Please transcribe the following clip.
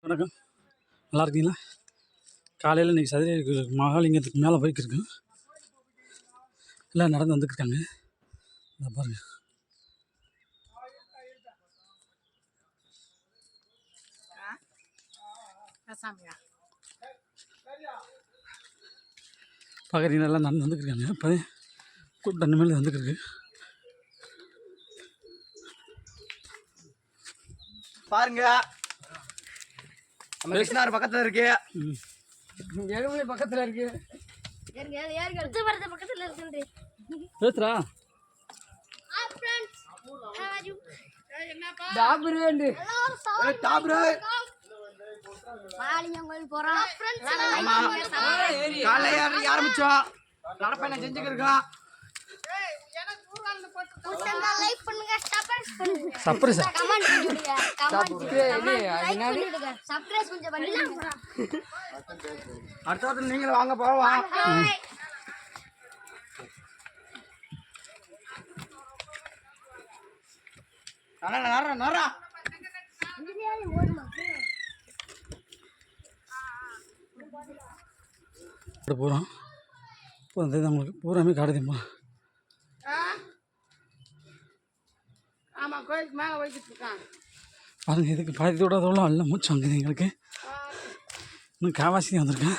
வணக்கம், நல்லா இருக்கீங்களா? காலையில் இன்றைக்கி சதுரகிரி மகாலிங்கத்துக்கு மேலே போய்க்கிருக்கோம். எல்லாம் நடந்து வந்துருக்காங்க. இந்த பாருங்க, பார்க்குறீங்கன்னா எல்லாம் நடந்து வந்துருக்காங்க. இப்போ கூட்டம் மேலே வந்துருக்கு. பாருங்க, நம்ம கிருஷ்ணார் பக்கத்துல இருக்கு, எழுமலை பக்கத்தில் இருக்கு, பக்கத்துல இருக்கு. பேசுறா காலையில ஆரம்பிச்சோம், நடப்பயணம் செஞ்சுக்கிருக்கோம். அடுத்த நீங்களும் வாங்க போவோம். போகிறோம். இப்போ வந்து நம்மளுக்கு பூராமே காடுதிம்மா. பாருங்கள், இதுக்கு பாதித்தோட அதோட எல்லாம் மூச்சு வாங்குது எங்களுக்கு. இன்னும் காவாசி வந்திருக்கேன்.